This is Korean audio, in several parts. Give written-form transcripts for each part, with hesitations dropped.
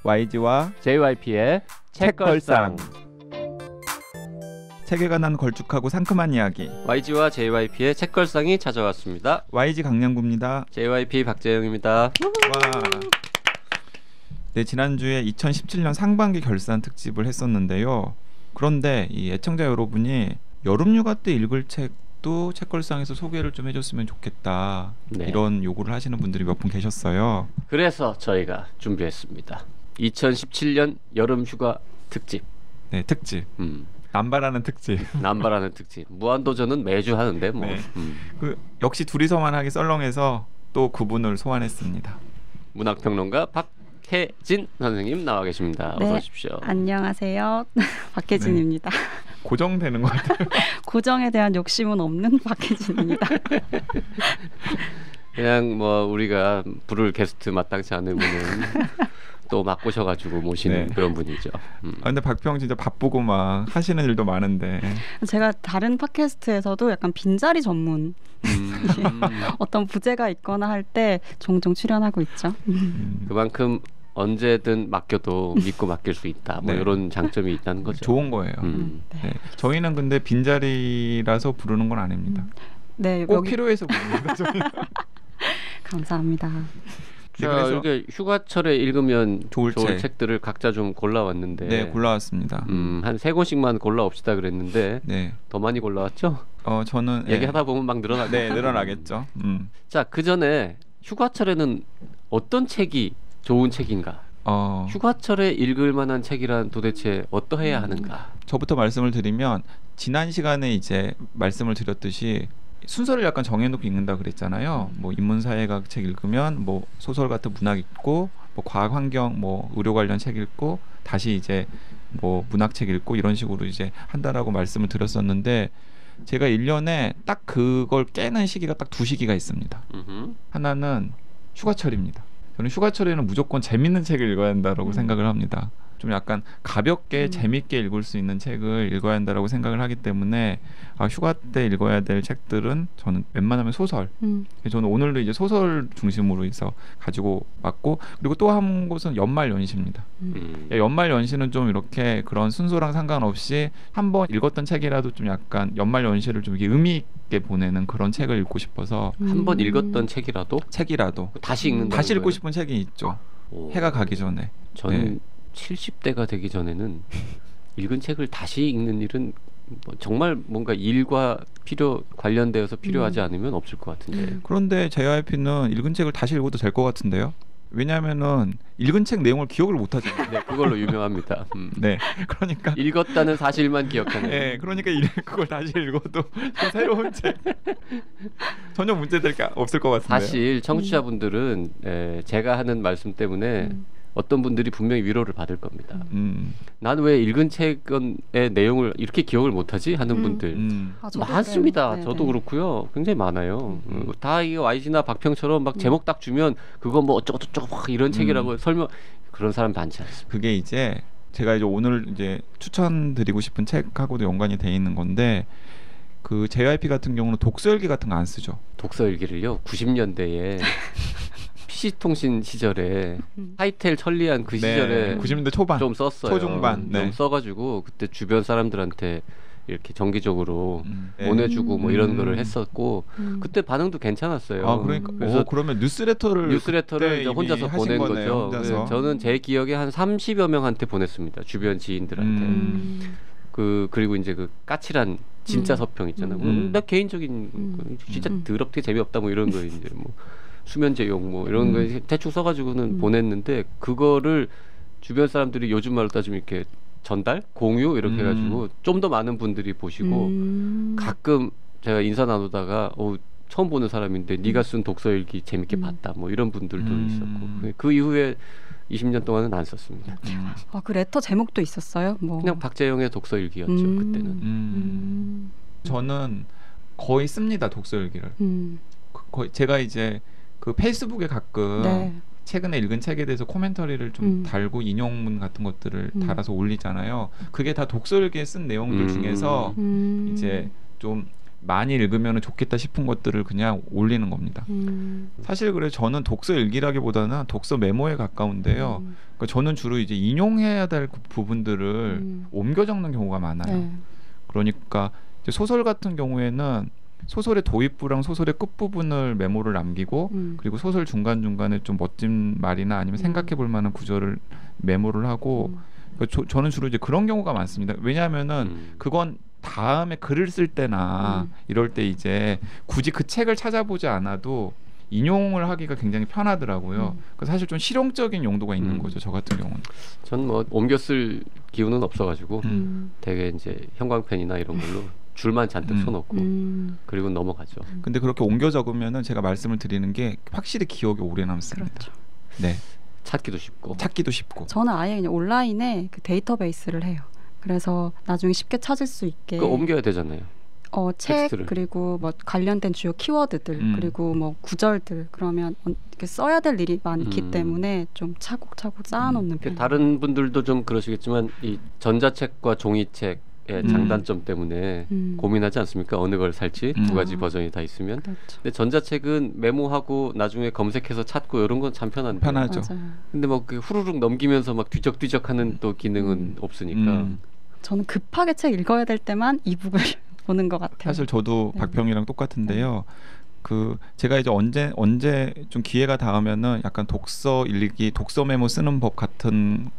YG와 JYP의 책걸상. 책에 관한 걸쭉하고 상큼한 이야기. YG와 JYP의 책걸상이 찾아왔습니다. YG 강량구입니다. JYP 박재영입니다. 와. 네, 지난주에 2017년 상반기 결산 특집을 했었는데요. 그런데 이 애청자 여러분이 여름휴가 때 읽을 책도 책걸상에서 소개를 좀 해줬으면 좋겠다. 네. 이런 요구를 하시는 분들이 몇 분 계셨어요. 그래서 저희가 준비했습니다. 2017년 여름휴가 특집. 네, 특집. 남발하는 특집. 남발하는 특집. 무한도전은 매주 하는데 뭐. 네. 그 역시 둘이서만 하기 썰렁해서 또 그분을 소환했습니다. 문학평론가 박혜진 선생님 나와 계십니다. 네, 어서 오십시오. 안녕하세요. 박혜진입니다. 네. 고정되는 것 같아요. 고정에 대한 욕심은 없는 박혜진입니다. 그냥 뭐 우리가 부를 게스트 마땅치 않으면은 또 막 꼬셔가지고 모시는 네. 그런 분이죠. 근데 박평 진짜 바쁘고 막 하시는 일도 많은데. 제가 다른 팟캐스트에서도 약간 빈자리 전문 어떤 부제가 있거나 할 때 종종 출연하고 있죠. 그만큼 언제든 맡겨도 믿고 맡길 수 있다. 뭐 네. 이런 장점이 있다는 거죠. 좋은 거예요. 네. 저희는 근데 빈자리라서 부르는 건 아닙니다. 네, 꼭 여기... 필요해서 부릅니다. 저희는. 감사합니다. 자, 그래서 이렇게 휴가철에 읽으면 좋을 책. 책들을 각자 좀 골라왔는데 네, 골라왔습니다. 한 3권씩만 골라옵시다 그랬는데 네. 더 많이 골라왔죠? 저는 얘기하다 보면 막 늘어나겠죠. 네, 늘어나겠죠. 자, 그 전에 휴가철에는 어떤 책이 좋은 책인가? 휴가철에 읽을 만한 책이란 도대체 어떠해야 하는가? 저부터 말씀을 드리면 지난 시간에 이제 말씀을 드렸듯이 순서를 약간 정해놓고 읽는다 그랬잖아요. 뭐 인문사회학 책 읽으면 뭐 소설 같은 문학 읽고 뭐 과학환경 뭐 의료 관련 책 읽고 다시 이제 뭐 문학책 읽고 이런 식으로 이제 한다라고 말씀을 드렸었는데 제가 1년에 딱 그걸 깨는 시기가 딱 두 시기가 있습니다. 하나는 휴가철입니다. 저는 휴가철에는 무조건 재밌는 책을 읽어야 한다라고 생각을 합니다. 좀 약간 가볍게 재밌게 읽을 수 있는 책을 읽어야 한다라고 생각을 하기 때문에 휴가 때 읽어야 될 책들은 저는 웬만하면 소설. 저는 오늘도 이제 소설 중심으로 해서 가지고 왔고, 그리고 또 한 곳은 연말연시입니다. 연말연시는 좀 이렇게 그런 순서랑 상관없이 한번 읽었던 책이라도 좀 약간 연말연시를 좀 이렇게 의미 있게 보내는 그런 책을 읽고 싶어서 한번 읽었던 책이라도 다시 읽는다. 다시 읽고 싶은 책이 있죠. 해가 가기 전에. 저는 70대가 되기 전에는 읽은 책을 다시 읽는 일은 뭐 정말 뭔가 일과 관련되어서 필요하지 않으면 없을 것 같은데. 그런데 JYP는 읽은 책을 다시 읽어도 될 것 같은데요? 왜냐하면은 읽은 책 내용을 기억을 못하잖아요. 네, 그걸로 유명합니다. 네, 그러니까 읽었다는 사실만 기억하는. 네, 그러니까 그걸 다시 읽어도 새로운 책 전혀 문제될 게 없을 것 같은데요. 사실 청취자분들은 제가 하는 말씀 때문에 어떤 분들이 분명히 위로를 받을 겁니다. 난 왜 읽은 책의 내용을 이렇게 기억을 못하지 하는 분들 많습니다. 그래요. 저도 그렇고요. 굉장히 많아요. 다 이 YG나 박평처럼 막 제목 딱 주면 그거 뭐 어쩌고저쩌고 막 이런 책이라고 설명, 그런 사람 많지 않습니다. 그게 이제 제가 이제 오늘 이제 추천드리고 싶은 책하고도 연관이 돼 있는 건데, 그 JYP 같은 경우는 독서일기 같은 거 안 쓰죠. 독서일기를요, 90년대에 PC통신 시절에 하이텔 천리안 그 시절에 90년대 초반 좀 썼어요. 초중반 좀 써가지고 그때 주변 사람들한테 이렇게 정기적으로 보내주고 뭐 이런 거를 했었고 그때 반응도 괜찮았어요. 그러니까 그래서 그러면 뉴스레터를 이제 혼자서 보낸 거죠. 혼자서. 저는 제 기억에 한 30여 명한테 보냈습니다. 주변 지인들한테. 그리고 이제 그 까칠한 진짜 서평 있잖아요. 나 개인적인 진짜 더럽게 재미없다 뭐 이런 거 이제 뭐 수면제 용 뭐 이런 거 대충 써가지고는 보냈는데, 그거를 주변 사람들이 요즘 말로 따지면 이렇게 전달, 공유 이렇게 해가지고 좀 더 많은 분들이 보시고 가끔 제가 인사 나누다가 처음 보는 사람인데 네가 쓴 독서일기 재밌게 봤다 뭐 이런 분들도 있었고, 그 이후에 20년 동안은 안 썼습니다. 그 레터 제목도 있었어요? 뭐. 그냥 박재영의 독서일기였죠. 그때는. 저는 거의 씁니다, 독서일기를. 거의 제가 이제 그 페이스북에 가끔 최근에 읽은 책에 대해서 코멘터리를 좀 달고 인용문 같은 것들을 달아서 올리잖아요. 그게 다 독서일기에 쓴 내용들 중에서 이제 좀 많이 읽으면 좋겠다 싶은 것들을 그냥 올리는 겁니다. 사실 그래 저는 독서 일기라기보다는 독서 메모에 가까운데요. 그러니까 저는 주로 이제 인용해야 될 그 부분들을 옮겨 적는 경우가 많아요. 네. 그러니까 이제 소설 같은 경우에는 소설의 도입부랑 소설의 끝부분을 메모를 남기고 그리고 소설 중간중간에 좀 멋진 말이나 아니면 생각해 볼 만한 구절을 메모를 하고 그러니까 저는 주로 이제 그런 경우가 많습니다. 왜냐하면은 그건 다음에 글을 쓸 때나 이럴 때 이제 굳이 그 책을 찾아보지 않아도 인용을 하기가 굉장히 편하더라고요. 그래서 사실 좀 실용적인 용도가 있는 거죠. 저 같은 경우는. 전 뭐 옮겨 쓸 기운은 없어가지고 되게 이제 형광펜이나 이런 걸로 줄만 잔뜩 써놓고 그리고 넘어가죠. 근데 그렇게 옮겨 적으면은 제가 말씀을 드리는 게 확실히 기억에 오래 남습니다. 그렇죠. 네. 찾기도 쉽고. 찾기도 쉽고. 저는 아예 그냥 온라인에 그 데이터베이스를 해요. 그래서 나중에 쉽게 찾을 수 있게. 그 옮겨야 되잖아요. 책 텍스트를. 그리고 뭐 관련된 주요 키워드들 그리고 뭐 구절들 그러면 이렇게 써야 될 일이 많기 때문에 좀 차곡차곡 쌓아놓는 편이에요. 다른 분들도 좀 그러시겠지만 이 전자책과 종이책의 장단점 때문에 고민하지 않습니까? 어느 걸 살지 두 가지 버전이 다 있으면. 그렇죠. 근데 전자책은 메모하고 나중에 검색해서 찾고 이런 건 참 편한데. 편하죠. 맞아요. 근데 뭐 그 후루룩 넘기면서 막 뒤적뒤적하는 또 기능은 없으니까. 저는 급하게 책 읽어야 될 때만 이북을 보는 것 같아요. 사실 저도 네. 박평이랑 똑같은데요. 그 제가 이제 언제 좀 기회가 닿으면은 약간 독서 일기, 독서 메모 쓰는 법 같은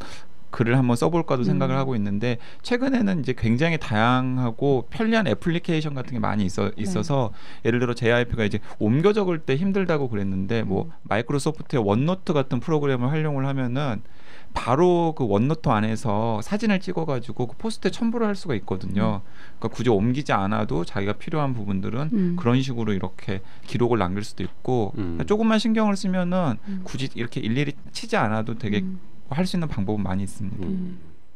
글을 한번 써볼까도 생각을 하고 있는데 최근에는 이제 굉장히 다양하고 편리한 애플리케이션 같은 게 많이 있어서 예를 들어 JYP가 이제 옮겨 적을 때 힘들다고 그랬는데 뭐 마이크로소프트의 원노트 같은 프로그램을 활용을 하면은 바로 그 원노트 안에서 사진을 찍어가지고 그 포스트에 첨부를 할 수가 있거든요. 그러니까 굳이 옮기지 않아도 자기가 필요한 부분들은 그런 식으로 이렇게 기록을 남길 수도 있고 그러니까 조금만 신경을 쓰면은 굳이 이렇게 일일이 치지 않아도 되게 할 수 있는 방법은 많이 있습니다.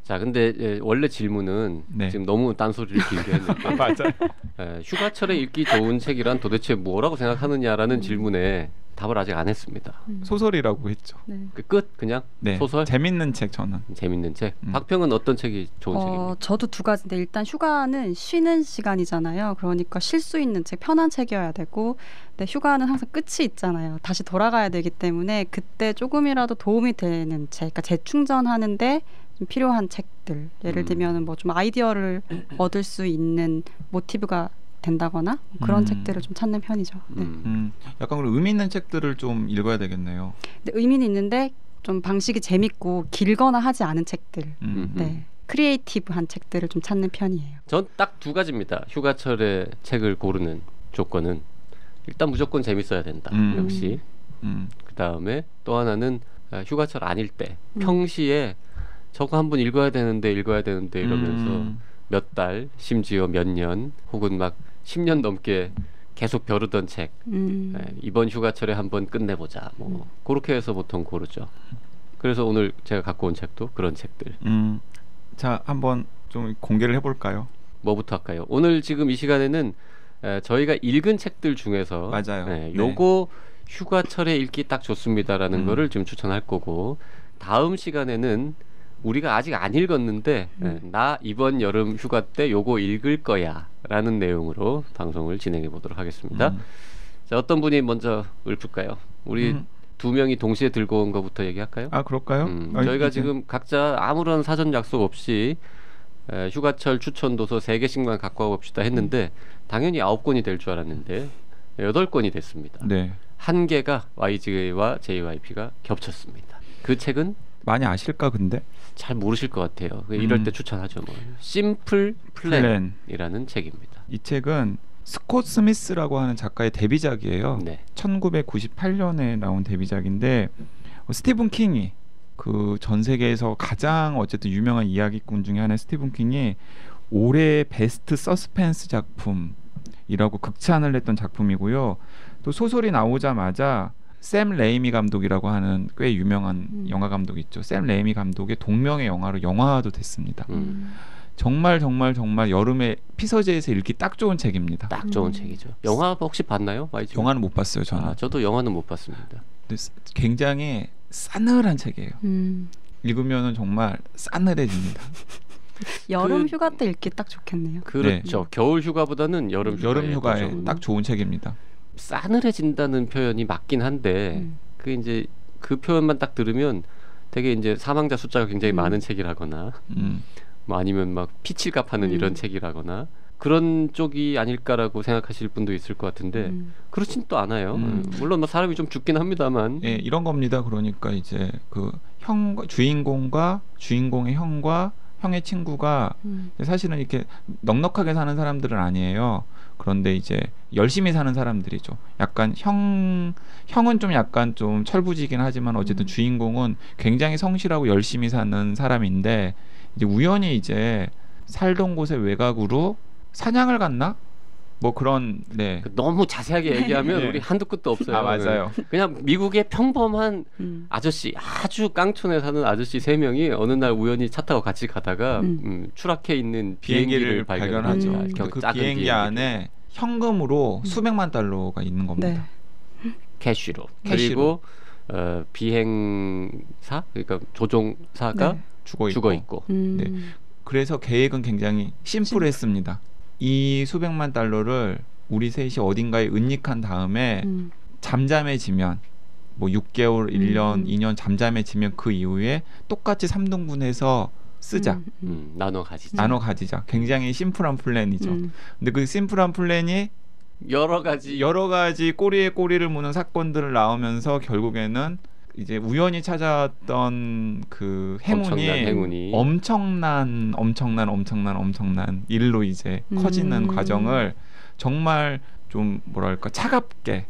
자, 근데 원래 질문은 네. 지금 너무 딴소리를 길게 했는데 맞아요. 휴가철에 읽기 좋은 책이란 도대체 뭐라고 생각하느냐라는 질문에 답을 아직 안 했습니다. 소설이라고 했죠. 네. 그 끝 그냥 네. 소설? 재밌는 책 저는. 재밌는 책. 박평은 어떤 책이 좋은 책입니까? 저도 두 가지인데 일단 휴가는 쉬는 시간이잖아요. 그러니까 쉴 수 있는 책, 편한 책이어야 되고 근데 휴가는 항상 끝이 있잖아요. 다시 돌아가야 되기 때문에 그때 조금이라도 도움이 되는 책, 그러니까 재충전하는데 좀 필요한 책들. 예를 들면 뭐 좀 아이디어를 얻을 수 있는 모티브가 된다거나 그런 책들을 좀 찾는 편이죠. 네. 약간 그런 의미 있는 책들을 좀 읽어야 되겠네요. 근데 의미는 있는데 좀 방식이 재밌고 길거나 하지 않은 책들. 네. 크리에이티브한 책들을 좀 찾는 편이에요. 전 딱 두 가지입니다. 휴가철에 책을 고르는 조건은 일단 무조건 재밌어야 된다. 역시. 그 다음에 또 하나는 휴가철 아닐 때 평시에 저거 한번 읽어야 되는데 이러면서 몇 달, 심지어 몇 년 혹은 막 10년 넘게 계속 벼르던 책 이번 휴가철에 한번 끝내보자 뭐 그렇게 해서 보통 고르죠. 그래서 오늘 제가 갖고 온 책도 그런 책들. 자, 한번 좀 공개를 해볼까요? 뭐부터 할까요? 오늘 지금 이 시간에는 저희가 읽은 책들 중에서 맞아요. 요거 휴가철에 읽기 딱 좋습니다라는 거를 좀 추천할 거고 다음 시간에는 우리가 아직 안 읽었는데 나 이번 여름 휴가 때 요거 읽을 거야 라는 내용으로 방송을 진행해 보도록 하겠습니다. 자, 어떤 분이 먼저 읊을까요? 우리 두 명이 동시에 들고 온 거부터 얘기할까요? 아, 그럴까요? 저희가 지금 각자 아무런 사전 약속 없이 휴가철 추천 도서 3개씩만 갖고 와봅시다 했는데 당연히 9권이 될 줄 알았는데 8권이 됐습니다. 네. 한 개가 YG와 JYP가 겹쳤습니다. 그 책은 많이 아실까 근데? 잘 모르실 것 같아요. 이럴 때 추천하죠. 뭐. 심플 플랜이라는 책입니다. 이 책은 스콧 스미스라고 하는 작가의 데뷔작이에요. 네. 1998년에 나온 데뷔작인데 스티븐 킹이 그 전 세계에서 가장 어쨌든 유명한 이야기꾼 중에 하나의 스티븐 킹이 올해 베스트 서스펜스 작품이라고 극찬을 했던 작품이고요. 또 소설이 나오자마자 샘 레이미 감독이라고 하는 꽤 유명한 영화 감독이 있죠. 샘 레이미 감독의 동명의 영화로 영화화도 됐습니다. 정말 여름에 피서재에서 읽기 딱 좋은 책입니다. 딱 좋은 책이죠. 영화 혹시 봤나요? YG? 영화는 못 봤어요, 저는. 저도 영화는 못 봤습니다. 근데 굉장히 싸늘한 책이에요. 읽으면은 정말 싸늘해집니다. 여름 휴가 때 읽기 딱 좋겠네요. 그렇죠. 겨울 휴가보다는 여름 휴가에 딱 좋은 책입니다. 싸늘해진다는 표현이 맞긴 한데 그 이제 그 표현만 딱 들으면 되게 이제 사망자 숫자가 굉장히 많은 책이라거나 뭐 아니면 막 피칠갑하는 이런 책이라거나 그런 쪽이 아닐까라고 생각하실 분도 있을 것 같은데 그렇진 또 않아요. 물론 뭐 사람이 좀 죽긴 합니다만. 예, 이런 겁니다. 그러니까 이제 그 주인공과 주인공의 형과 형의 친구가 사실은 이렇게 넉넉하게 사는 사람들은 아니에요. 그런데 이제 열심히 사는 사람들이죠. 약간 형은 좀 약간 좀 철부지긴 하지만 어쨌든 주인공은 굉장히 성실하고 열심히 사는 사람인데 이제 우연히 이제 살던 곳에 외곽으로 사냥을 갔나? 뭐 그런 네. 너무 자세하게 얘기하면 네. 우리 한두 끝도 없어요. 아 맞아요. 그냥 미국의 평범한 아저씨, 아주 깡촌에 사는 아저씨 3명이 어느 날 우연히 차 타고 같이 가다가 추락해 있는 비행기를 발견하죠. 그 비행기 안에 현금으로 수백만 달러가 있는 겁니다. 네. 캐시로. 그리고 비행사, 그러니까 조종사가 네. 죽어 있고. 네. 그래서 계획은 굉장히 심플했습니다. 이 수백만 달러를 우리 셋이 어딘가에 은닉한 다음에 잠잠해지면 뭐 6개월, 1년, 2년 잠잠해지면 그 이후에 똑같이 3등분해서 쓰자. 나눠 가지자. 굉장히 심플한 플랜이죠. 근데 그 심플한 플랜이 여러 가지 꼬리에 꼬리를 무는 사건들을 나오면서 결국에는 이제 우연히 찾아왔던 그 행운이 엄청난 일로 이제 커지는 과정을 정말 좀 뭐랄까 차갑게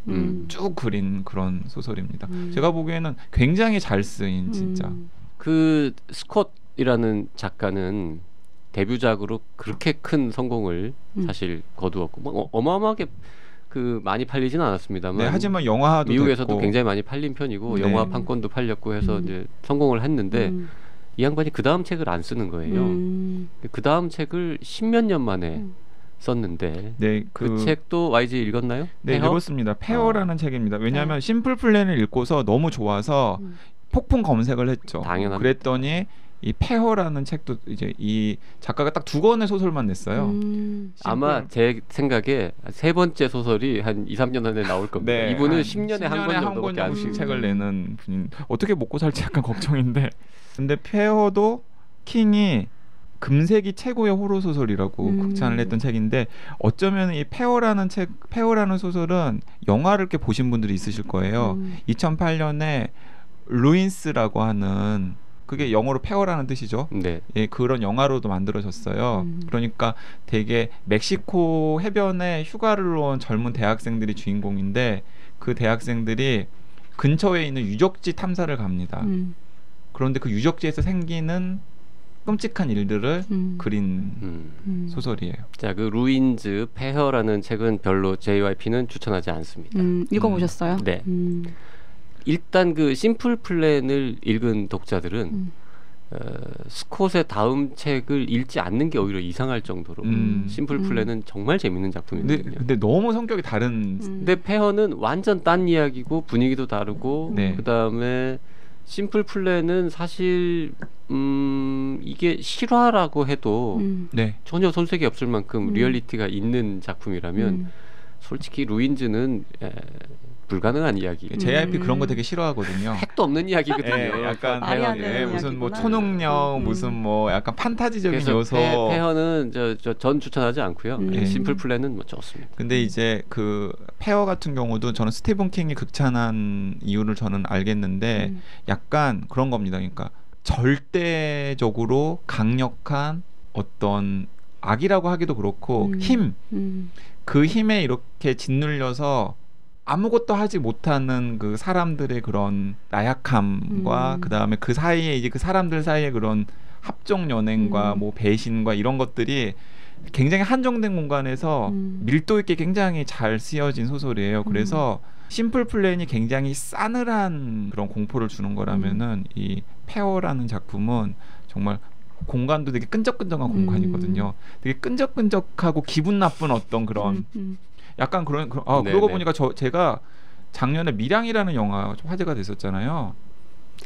쭉 그린 그런 소설입니다. 제가 보기에는 굉장히 잘 쓰인 진짜. 그 스콧이라는 작가는 데뷔작으로 그렇게 큰 성공을 사실 거두었고 뭐 어마어마하게 그 많이 팔리지는 않았습니다만. 네, 하지만 영화도 미국에서도 됐고. 굉장히 많이 팔린 편이고 네. 영화 판권도 팔렸고 해서 이제 성공을 했는데 이 양반이 그 다음 책을 안 쓰는 거예요. 그 다음 책을 10몇 년 만에 썼는데 네, 그 책도 YG 읽었나요? 네, 페어? 읽었습니다. 페어라는 책입니다. 왜냐하면 심플 플랜을 읽고서 너무 좋아서 폭풍 검색을 했죠. 당연합니다. 그랬더니 이 페어라는 책도 이제 이 작가가 딱 2권의 소설만 냈어요. 아마 제 생각에 3번째 소설이 한 2, 3년 안에 나올 겁니다. 네, 이분은 10년에 한 권 정도밖에 안 정도씩 쓰는 책을 내는 분인 어떻게 먹고 살지 약간 걱정인데 근데 페어도 킹이 금세기 최고의 호러 소설이라고 극찬을 했던 책인데 어쩌면 이 페어라는 소설은 영화를 이렇게 보신 분들이 있으실 거예요. 2008년에 루인스라고 하는 그게 영어로 페어라는 뜻이죠. 네. 예, 그런 영화로도 만들어졌어요. 그러니까 되게 멕시코 해변에 휴가를 온 젊은 대학생들이 주인공인데 그 대학생들이 근처에 있는 유적지 탐사를 갑니다. 그런데 그 유적지에서 생기는 끔찍한 일들을 그린 소설이에요. 자, 그 루인즈 페어라는 책은 별로 JYP는 추천하지 않습니다. 읽어보셨어요? 네. 일단 그 심플 플랜을 읽은 독자들은 스콧의 다음 책을 읽지 않는 게 오히려 이상할 정도로 심플 플랜은 정말 재밌는 작품이거든요. 근데 너무 성격이 다른. 근데 페어는 완전 딴 이야기고 분위기도 다르고 네. 그다음에 심플 플랜은 사실 이게 실화라고 해도 네. 전혀 손색이 없을 만큼 리얼리티가 있는 작품이라면 솔직히 루인즈는 불가능한 이야기. JYP 그런 거 되게 싫어하거든요. 핵도 없는 이야기거든요. 예, 약간 말이 안 되는 무슨 뭐 이야기구나. 초능력, 무슨 뭐 약간 판타지적인 그래서 요소. 페어는 전 추천하지 않고요. 예. 심플 플랜은 뭐 좋습니다. 근데 이제 그 페어 같은 경우도 저는 스티븐 킹이 극찬한 이유를 저는 알겠는데 약간 그런 겁니다. 그러니까 절대적으로 강력한 어떤 악이라고 하기도 그렇고 힘, 그 힘에 이렇게 짓눌려서 아무것도 하지 못하는 그 사람들의 그런 나약함과 그 다음에 그 사이에 이제 그 사람들 사이에 그런 합종 연행과 뭐 배신과 이런 것들이 굉장히 한정된 공간에서 밀도 있게 굉장히 잘 쓰여진 소설이에요. 그래서 심플 플랜이 굉장히 싸늘한 그런 공포를 주는 거라면은 이 페어라는 작품은 정말 공간도 되게 끈적끈적한 공간이거든요. 되게 끈적끈적하고 기분 나쁜 어떤 그런 약간 그러고 보니까 제가 작년에 밀양이라는 영화 좀 화제가 됐었잖아요.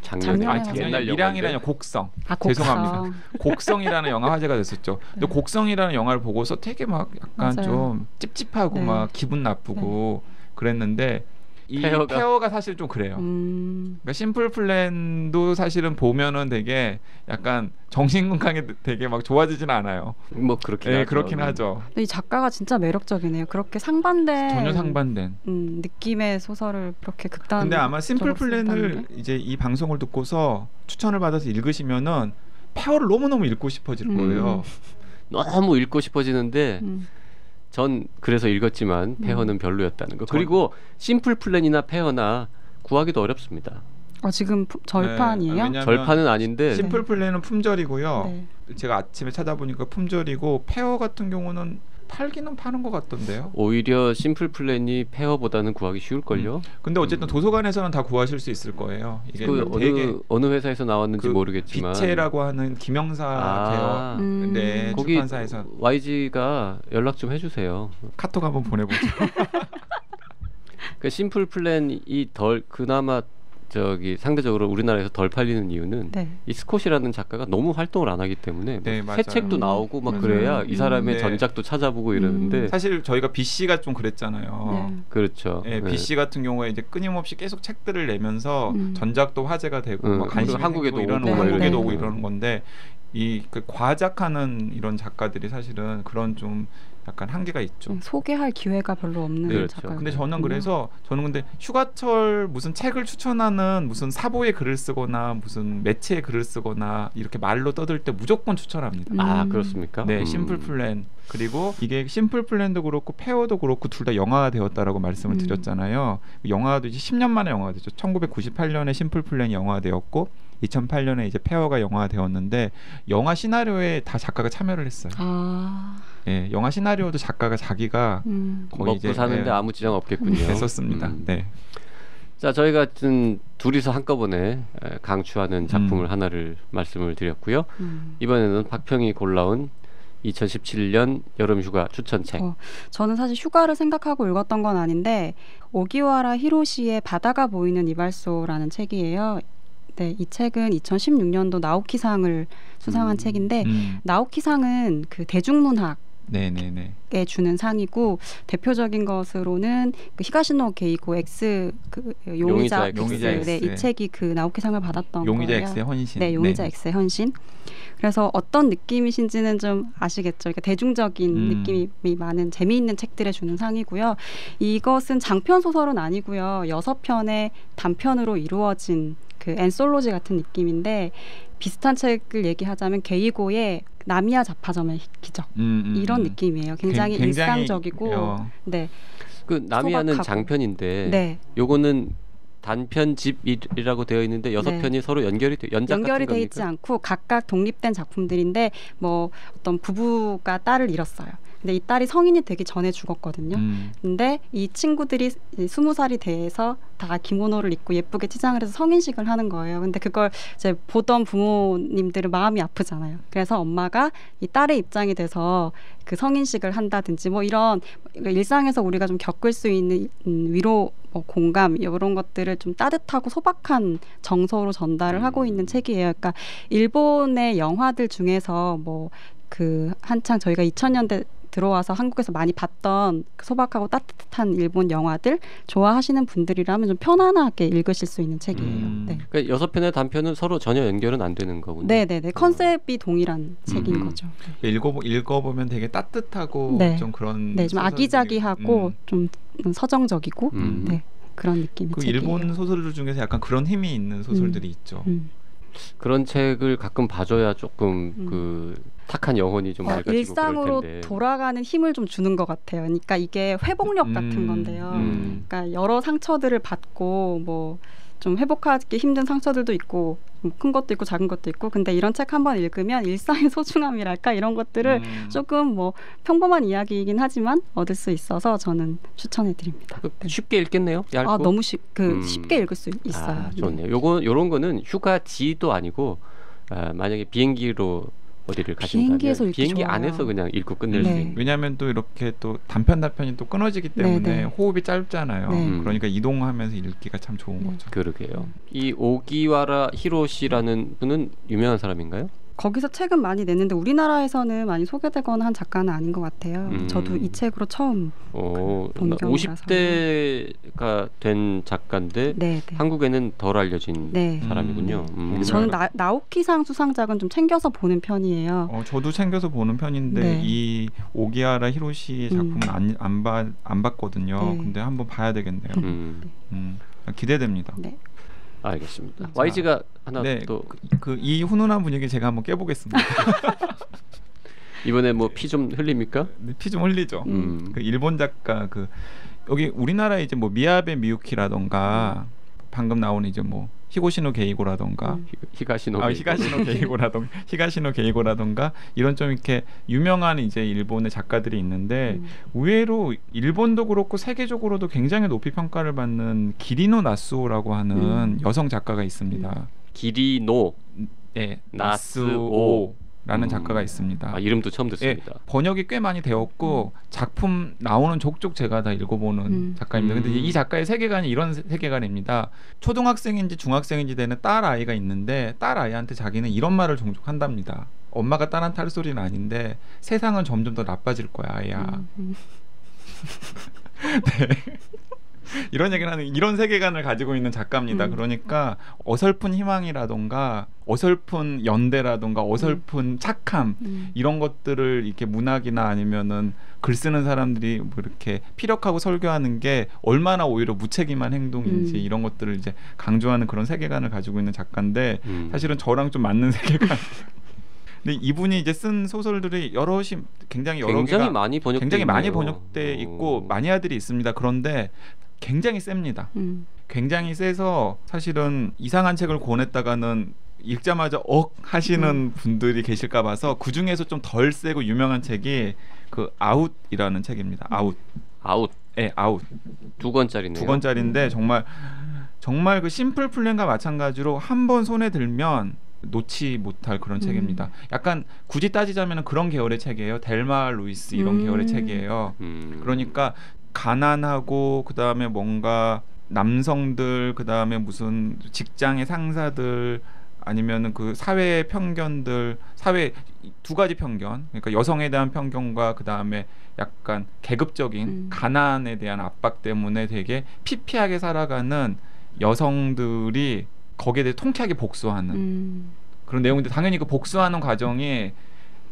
작년에 아니, 화제. 작년에 밀양이라는 곡성. 아, 곡성. 죄송합니다. 곡성이라는 영화 화제가 됐었죠. 근데 곡성이라는 영화를 보고서 되게 막 약간 맞아요. 좀 찝찝하고 네. 막 기분 나쁘고 그랬는데 이 페어가 사실 좀 그래요. 그러니까 심플 플랜도 사실은 보면은 되게 약간 정신 건강에 되게 막 좋아지지는 않아요. 뭐 그렇긴 네, 하죠. 그렇긴 하죠. 근데 이 작가가 진짜 매력적이네요. 그렇게 상반된 전혀 상반된. 느낌의 소설을 그렇게 극단. 근데 아마 심플 플랜을 이제 이 방송을 듣고서 추천을 받아서 읽으시면은 페어를 너무너무 읽고 싶어질 거예요. 너무 읽고 싶어지는데 전 그래서 읽었지만 페어는 별로였다는 거. 그리고 심플 플랜이나 페어나 구하기도 어렵습니다. 지금 절판이에요? 네, 왜냐하면 절판은 아닌데 심플 플랜은 품절이고요. 네. 제가 아침에 찾아보니까 품절이고 페어 같은 경우는 팔기는 파는 것 같던데요. 오히려 심플 플랜이 페어보다는 구하기 쉬울걸요. 근데 어쨌든 도서관에서는 다 구하실 수 있을 거예요. 이게 그 되게 어느 회사에서 나왔는지 그 모르겠지만 비체라고 하는 김영사 계열 네, 거기 출판사에서 YG가 연락 좀 해주세요. 카톡 한번 보내보죠. 그 심플 플랜이 덜 그나마 저기 상대적으로 우리나라에서 덜 팔리는 이유는 네. 이 스콧이라는 작가가 너무 활동을 안 하기 때문에 네, 새 맞아요. 책도 나오고 막 맞아요. 그래야 이 사람의 네. 전작도 찾아보고 이러는데 사실 저희가 BC가 좀 그랬잖아요. 네. 그렇죠. 네, BC 같은 경우에 이제 끊임없이 계속 책들을 내면서 전작도 화제가 되고 막 관심이 그리고 한국에도 생기고 이러는 오고 거, 네. 한국에도 네. 오고 이러는 건데 이 그 과작하는 이런 작가들이 사실은 그런 좀 약간 한계가 있죠. 소개할 기회가 별로 없는 그렇죠. 작가. 근데 저는 그래서 근데 휴가철 무슨 책을 추천하는 무슨 사보에 글을 쓰거나 무슨 매체에 글을 쓰거나 이렇게 말로 떠들 때 무조건 추천합니다. 아 그렇습니까? 네, 심플 플랜. 그리고 이게 심플 플랜도 그렇고 페어도 그렇고 둘 다 영화가 되었다라고 말씀을 드렸잖아요. 영화도 이제 10년 만에 영화가 되죠. 1998년에 심플 플랜이 영화가 되었고 2008년에 이제 페어가 영화가 되었는데 영화 시나리오에 다 작가가 참여를 했어요. 예, 영화 시나리오도 작가가 자기가 거의 먹고 이제 사는데 아무 지장 없겠군요. 했었습니다. 네. 자, 저희가 둘이서 한꺼번에 강추하는 작품을 하나를 말씀을 드렸고요. 이번에는 박평이 골라온 2017년 여름휴가 추천책. 저는 사실 휴가를 생각하고 읽었던 건 아닌데 오기와라 히로시의 바다가 보이는 이발소라는 책이에요. 네, 이 책은 2016년도 나오키상을 수상한 책인데 나오키상은 그 대중문학 에 주는 상이고 대표적인 것으로는 그 히가시노 게이고 X 그 용의자 X. 네, 이 책이 그 나오키상을 받았던 용의자 거예요. X의 헌신. 네, 용의자 X의 헌신. 그래서 어떤 느낌이신지는 좀 아시겠죠. 그러니까 대중적인 느낌이 많은 재미있는 책들에 주는 상이고요. 이것은 장편 소설은 아니고요. 6편의 단편으로 이루어진 그 앤솔로지 같은 느낌인데 비슷한 책을 얘기하자면 게이고의 나미야 잡화점의 기적 이런 느낌이에요. 굉장히 일상적이고 네. 그 나미야는 소박하고. 장편인데 네. 요거는 단편집이라고 되어 있는데 6편이 네. 서로 연결이 돼 같은 있지 겁니까? 않고 각각 독립된 작품들인데 뭐 어떤 부부가 딸을 잃었어요. 근데 이 딸이 성인이 되기 전에 죽었거든요. 근데 이 친구들이 20살이 돼서 다 기모노를 입고 예쁘게 치장을 해서 성인식을 하는 거예요. 근데 그걸 이제 보던 부모님들은 마음이 아프잖아요. 그래서 엄마가 이 딸의 입장이 돼서 그 성인식을 한다든지 뭐 이런 일상에서 우리가 좀 겪을 수 있는 위로 공감 이런 것들을 좀 따뜻하고 소박한 정서로 전달을 하고 있는 책이에요. 그러니까 일본의 영화들 중에서 뭐 그 한창 저희가 2000년대 들어와서 한국에서 많이 봤던 그 소박하고 따뜻한 일본 영화들 좋아하시는 분들이라면 좀 편안하게 읽으실 수 있는 책이에요. 네. 그러니까 6편의 단편은 서로 전혀 연결은 안 되는 거군요. 네네네. 컨셉이 동일한 책인 거죠. 읽어보면 되게 따뜻하고 네. 좀 그런 네, 좀 아기자기하고 좀 서정적이고 네, 그런 느낌의 그 책이에요. 일본 소설들 중에서 약간 그런 힘이 있는 소설들이 있죠. 그런 책을 가끔 봐줘야 조금 그 탁한 영혼이 좀 맑아지고 일상으로 그럴 텐데. 돌아가는 힘을 좀 주는 것 같아요. 그러니까 이게 회복력 같은 건데요. 그러니까 여러 상처들을 받고 뭐 좀 회복하기 힘든 상처들도 있고 큰 것도 있고 작은 것도 있고 근데 이런 책 한번 읽으면 일상의 소중함이랄까 이런 것들을 조금 뭐 평범한 이야기이긴 하지만 얻을 수 있어서 저는 추천해드립니다. 쉽게 읽겠네요. 얇고. 너무 쉽게 읽을 수 있어요. 좋네요. 요런 거는 휴가지도 아니고 만약에 비행기로 어디를 비행기에서 가신다면 읽기 비행기 좋아요. 안에서 그냥 읽고 끝낼 수 네. 있는. 왜냐하면 또 이렇게 또 단편이 또 끊어지기 때문에 네. 호흡이 짧잖아요. 네. 그러니까 이동하면서 읽기가 참 좋은 네. 거죠. 그러게요. 이 오기와라 히로시라는 분은 유명한 사람인가요? 거기서 책은 많이 냈는데 우리나라에서는 많이 소개되거나 한 작가는 아닌 것 같아요. 저도 이 책으로 처음 본 경우라서. 50대가 된 작가인데 네, 네. 한국에는 덜 알려진 네. 사람이군요. 저는 나오키상 수상작은 좀 챙겨서 보는 편이에요. 저도 챙겨서 보는 편인데 네. 이 오기하라 히로시 작품은 안 봤거든요. 네. 근데 한번 봐야 되겠네요. 기대됩니다. 네. 알겠습니다. YG가 하나 네, 또 이 훈훈한 분위기 제가 한번 깨보겠습니다. 이번에 뭐 피 좀 흘립니까? 피 좀 흘리죠. 그 일본 작가 여기 우리나라에 이제 뭐 미야베 미유키라던가 방금 나온 이제 뭐 히고시노 게이고라던가 히가시노 게이고라던가 이런 좀 이렇게 유명한 이제 일본의 작가들이 있는데 의외로 일본도 그렇고 세계적으로도 굉장히 높이 평가를 받는 기리노 나스오라고 하는 여성 작가가 있습니다. 기리노 네, 나스오 라는 작가가 있습니다. 이름도 처음 듣습니다. 번역이 꽤 많이 되었고 작품 나오는 족족 제가 다 읽어보는 작가입니다. 근데 이 작가의 세계관이 이런 세계관입니다. 초등학생인지 중학생인지 되는 딸 아이가 있는데 딸 아이한테 자기는 이런 말을 종종 한답니다. 엄마가 딸한테 할 소리는 아닌데 세상은 점점 더 나빠질 거야, 아이야. 네. 이런 얘기를 하는 이런 세계관을 가지고 있는 작가입니다. 그러니까 어설픈 희망이라던가 어설픈 연대라던가 어설픈 착함 이런 것들을 이렇게 문학이나 아니면은 글 쓰는 사람들이 뭐 이렇게 피력하고 설교하는 게 얼마나 오히려 무책임한 행동인지 이런 것들을 이제 강조하는 그런 세계관을 가지고 있는 작가인데 사실은 저랑 좀 맞는 세계관. 근데 이분이 이제 쓴 소설들이 굉장히 많이 번역돼 있고 마니아들이 있습니다. 그런데 굉장히 셉니다. 굉장히 세서 사실은 이상한 책을 권했다가는 읽자마자 하시는 분들이 계실까 봐서 그 중에서 좀 덜 세고 유명한 책이 그 아웃이라는 책입니다. 아웃. 네, 아웃. 2권짜리네요. 2권짜리인데 정말 그 심플 플랜과 마찬가지로 한 번 손에 들면 놓지 못할 그런 책입니다. 약간 굳이 따지자면 그런 계열의 책이에요. 델마 루이스 이런 계열의 책이에요. 그러니까 가난하고 그 다음에 뭔가 남성들 그 다음에 무슨 직장의 상사들 아니면은 그 사회의 편견들 사회 두 가지 편견 그러니까 여성에 대한 편견과 그 다음에 약간 계급적인 가난에 대한 압박 때문에 되게 피피하게 살아가는 여성들이 거기에 대해 통쾌하게 복수하는 그런 내용인데 당연히 그 복수하는 과정이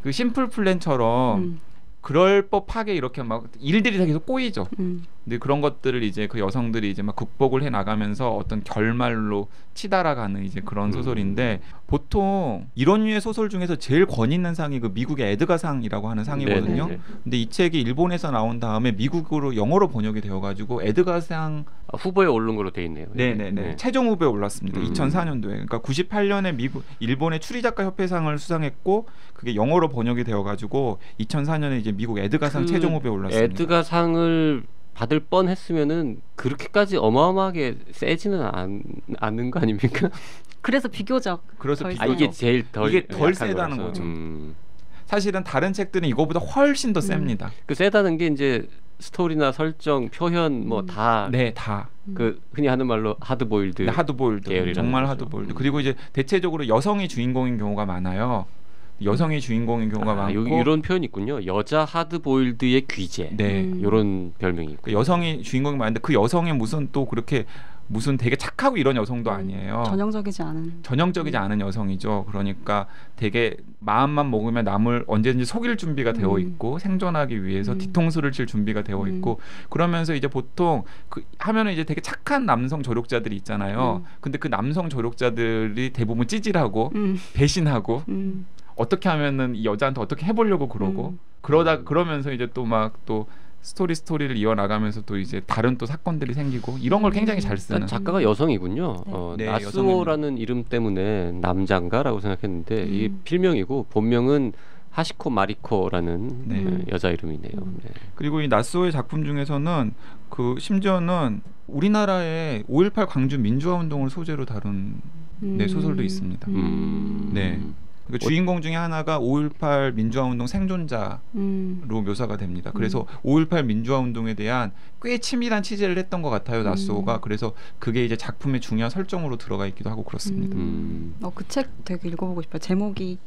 그 심플 플랜처럼 그럴 법하게 이렇게 막 일들이 다 계속 꼬이죠. 근데 그런 것들을 이제 그 여성들이 이제 막 극복을 해 나가면서 어떤 결말로 치달아가는 이제 그런 소설인데 보통 이런 류의 소설 중에서 제일 권위 있는 상이 그 미국의 에드가상이라고 하는 상이거든요. 네네네. 근데 이 책이 일본에서 나온 다음에 미국으로 영어로 번역이 되어가지고 에드가상 후보에 오른 걸로 돼 있네요. 네네네. 최종 후보에 올랐습니다. 2004년도에. 그러니까 98년에 일본의 추리작가 협회상을 수상했고 그게 영어로 번역이 되어가지고 2004년에 이제 미국 에드가상 최종 후보에 올랐습니다. 에드가상을 받을 뻔했으면은 그렇게까지 어마어마하게 세지는 않는 거 아닙니까? 그래서 비교적. 이게 제일 이게 덜 세다는 거죠. 사실은 다른 책들은 이거보다 훨씬 더 셉니다. 그 세다는 게 이제 스토리나 설정, 표현 뭐 다 그 흔히 하는 말로 하드보일드. 네, 하드보일드. 정말 거죠. 하드보일드. 그리고 이제 대체적으로 여성이 주인공인 경우가 많아요. 여성이 주인공인 경우가 많고 이런 표현이 있군요. 여자 하드보일드의 귀재. 네, 이런 별명이 있고. 여성이 주인공이 많은데 그 여성이 무슨 또 그렇게 무슨 되게 착하고 이런 여성도 아니에요. 전형적이지 않은 여성이죠. 그러니까 되게 마음만 먹으면 남을 언제든지 속일 준비가 되어 있고 생존하기 위해서 뒤통수를 칠 준비가 되어 있고 그러면서 이제 보통 하면은 이제 되게 착한 남성 조력자들이 있잖아요. 근데 그 남성 조력자들이 대부분 찌질하고 배신하고 어떻게 하면은 이 여자한테 어떻게 해보려고 그러고 그러면서 이제 또 막 또 스토리를 이어나가면서 또 이제 다른 또 사건들이 생기고 이런 걸 굉장히 잘 쓰는 작가가 여성이군요. 나스오라는 이름 때문에 남자인가라고 생각했는데 이게 필명이고 본명은 하시코 마리코라는 여자 이름이네요. 그리고 이 나스오의 작품 중에서는 그 심지어는 우리나라의 5.18 광주 민주화 운동을 소재로 다룬 소설도 있습니다. 네. 그러니까 주인공 중에 하나가 5.18 민주화운동 생존자로 묘사가 됩니다. 그래서 5.18 민주화운동에 대한 꽤 치밀한 취재를 했던 것 같아요, 나쏘가. 그래서 그게 이제 작품의 중요한 설정으로 들어가 있기도 하고 그렇습니다. 그 책 되게 읽어보고 싶어요. 제목이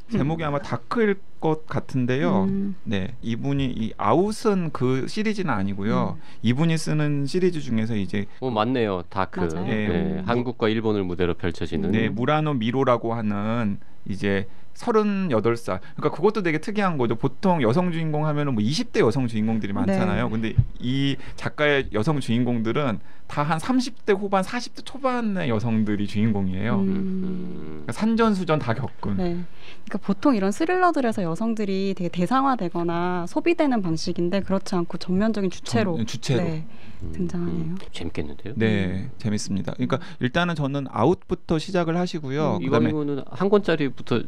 아마 다크일 것 같은데요. 네, 이분이 이 아웃은 그 시리즈는 아니고요. 이분이 쓰는 시리즈 중에서 이제 맞네요, 다크. 네, 한국과 일본을 무대로 펼쳐지는. 네, 무라노 미로라고 하는 이제 38살. 그러니까 그것도 되게 특이한 거죠. 보통 여성 주인공 하면은 뭐 20대 여성 주인공들이 많잖아요. 네. 근데 이 작가의 여성 주인공들은 다 한 30대 후반, 40대 초반의 여성들이 주인공이에요. 그러니까 산전수전 다 겪은. 네. 그러니까 보통 이런 스릴러들에서 여성들이 되게 대상화되거나 소비되는 방식인데 그렇지 않고 전면적인 주체로 네, 등장하네요. 재밌겠는데요? 네, 재밌습니다. 그러니까 일단은 저는 아웃부터 시작을 하시고요. 이거는 한 권짜리부터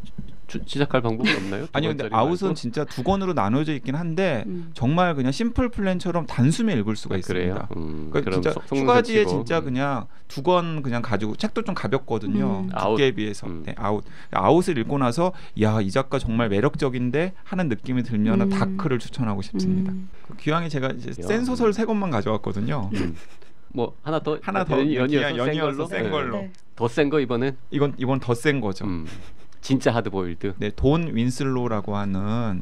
시작할 방법이 없나요? 아니요, 근데 아웃은 말고? 진짜 2권으로 나눠져 있긴 한데 정말 그냥 심플 플랜처럼 단숨에 읽을 수가 있습니다. 그러니까 진짜 휴가지에 진짜 그냥 2권 그냥 가지고 책도 좀 가볍거든요. 두께에 비해서. 네, 아웃을 읽고 나서 야, 이 작가 정말 매력적인데 하는 느낌이 들면 다크를 추천하고 싶습니다. 기왕에 제가 이제 센 소설 3권만 가져왔거든요. 뭐 하나 더 연이어서 센 걸로. 네. 더 센 거 이번엔? 이번 더 센 거죠. 진짜 하드보일드. 네, 돈 윈슬로우라고 하는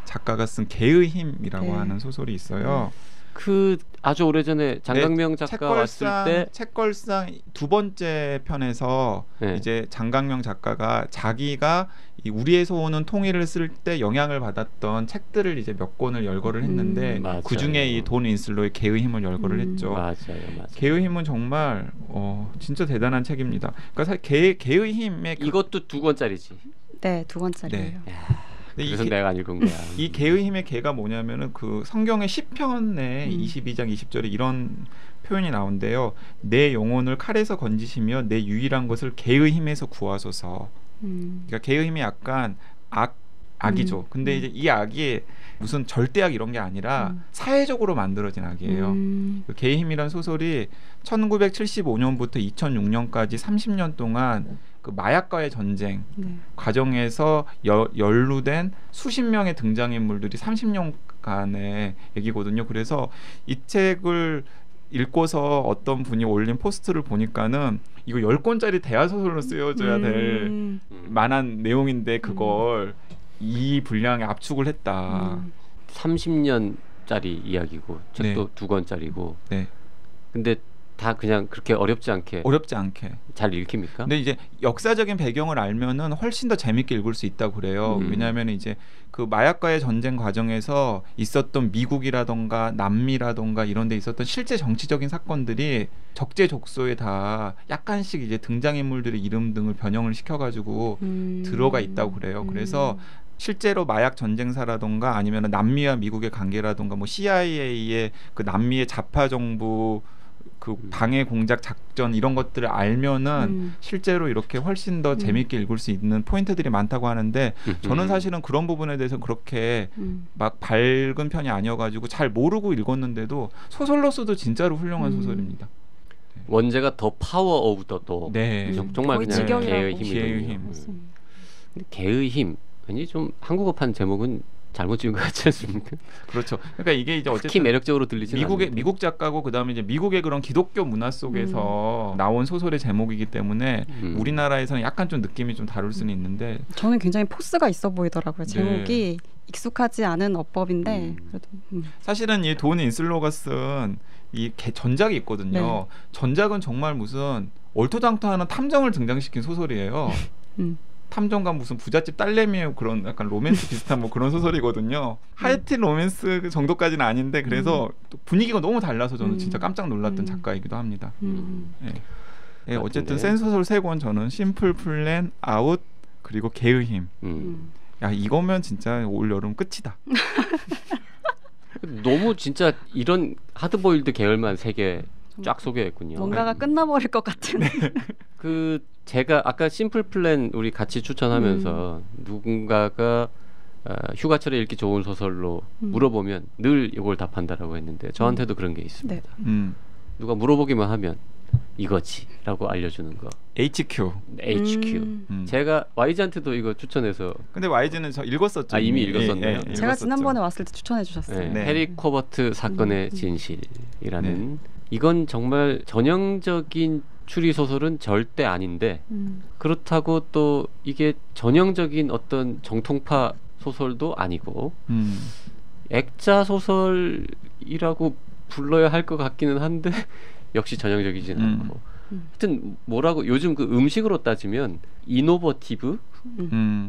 작가가 쓴 개의 힘이라고 네. 하는 소설이 있어요. 그 아주 오래전에 장강명 작가 책걸상, 왔을 때 책걸상 2번째 편에서 네. 이제 장강명 작가가 자기가 이 우리에서 오는 통일을 쓸 때 영향을 받았던 책들을 이제 몇 권을 열거를 했는데 그 중에 이 돈 윈슬로의 개의 힘을 열거를 했죠. 맞아요. 개의 힘은 정말 진짜 대단한 책입니다. 그러니까 개의 힘의 이것도 2권짜리지. 네, 2권짜리예요. 네. 그래서 내가 안 읽은 거야. 이 개의 힘의 개가 뭐냐면은 그 성경의 시편의 22장 20절에 이런 표현이 나온대요. 내 영혼을 칼에서 건지시며 내 유일한 것을 개의 힘에서 구하소서. 그러니까 개의 힘이 약간 악이죠. 근데 이제 이 악이 무슨 절대악 이런 게 아니라 사회적으로 만들어진 악이에요. 그 개의 힘이란 소설이 1975년부터 2006년까지 30년 동안 그 마약과의 전쟁 과정에서 연루된 수십 명의 등장인물들이 30년간의 얘기거든요. 그래서 이 책을 읽고서 어떤 분이 올린 포스트를 보니까는 이거 10권짜리 대하소설로 쓰여져야 될 만한 내용인데 그걸 이 분량에 압축을 했다. 30년짜리 이야기고 책도 2권짜리고. 네. 근데 다 그냥 그렇게 어렵지 않게 잘 읽힙니까? 근데 이제 역사적인 배경을 알면은 훨씬 더 재밌게 읽을 수 있다고 그래요. 왜냐하면 이제 그 마약과의 전쟁 과정에서 있었던 미국이라던가 남미라던가 이런 데 있었던 실제 정치적인 사건들이 적재적소에 다 약간씩 이제 등장인물들의 이름 등을 변형을 시켜가지고 들어가 있다고 그래요. 그래서 실제로 마약 전쟁사라던가 아니면 남미와 미국의 관계라던가 뭐 CIA의 그 남미의 좌파 정부 그 방해 공작 작전 이런 것들을 알면은 실제로 이렇게 훨씬 더 재밌게 읽을 수 있는 포인트들이 많다고 하는데 저는 사실은 그런 부분에 대해서 그렇게 막 밝은 편이 아니어가지고 잘 모르고 읽었는데도 소설로서도 진짜로 훌륭한 소설입니다. 원제가 더 파워 오브 더 더. 네. 정말 그냥 개의 개의 힘. 근데 개의 힘. 왠지 좀 한국어판 제목은 잘못 지은 것 같지 않습니까? 그렇죠. 그러니까 이게 이제 어쨌든 특히 매력적으로 들리지는 않는데. 미국 작가고 그다음에 이제 미국의 그런 기독교 문화 속에서 나온 소설의 제목이기 때문에 우리나라에서는 약간 좀 느낌이 좀 다를 수는 있는데 저는 굉장히 포스가 있어 보이더라고요. 제목이 익숙하지 않은 어법인데 그래도 사실은 이 돈 인슬로가 쓴 이 전작이 있거든요. 네. 전작은 정말 무슨 얼토당토하는 탐정을 등장시킨 소설이에요. 탐정과 무슨 부잣집 딸내미의 그런 약간 로맨스 비슷한 뭐 그런 소설이거든요. 하이틴 로맨스 정도까지는 아닌데 그래서 분위기가 너무 달라서 저는 진짜 깜짝 놀랐던 작가이기도 합니다. 네. 네, 어쨌든 센 소설 3권 저는 심플 플랜, 아웃 그리고 개의 힘. 야 이거면 진짜 올 여름 끝이다. 너무 진짜 이런 하드보일드 계열만 3개 쫙 소개했군요. 뭔가가 끝나버릴 것 같은. 그 제가 아까 심플 플랜 우리 같이 추천하면서 누군가가 휴가철에 읽기 좋은 소설로 물어보면 늘 이걸 답한다라고 했는데 저한테도 그런 게 있습니다. 네. 누가 물어보기만 하면 이거지라고 알려주는 거. HQ. HQ. 제가 YG한테도 이거 추천해서. 근데 YG는 저 읽었었죠. 이미 읽었었나요? 제가 읽었었죠. 지난번에 왔을 때 추천해 주셨어요. 네. 해리 코버트 사건의 진실이라는 이건 정말 전형적인 추리 소설은 절대 아닌데 그렇다고 또 이게 전형적인 어떤 정통파 소설도 아니고 액자 소설이라고 불러야 할 것 같기는 한데 역시 전형적이진 않고 하여튼 뭐라고 요즘 그 음식으로 따지면 이노버티브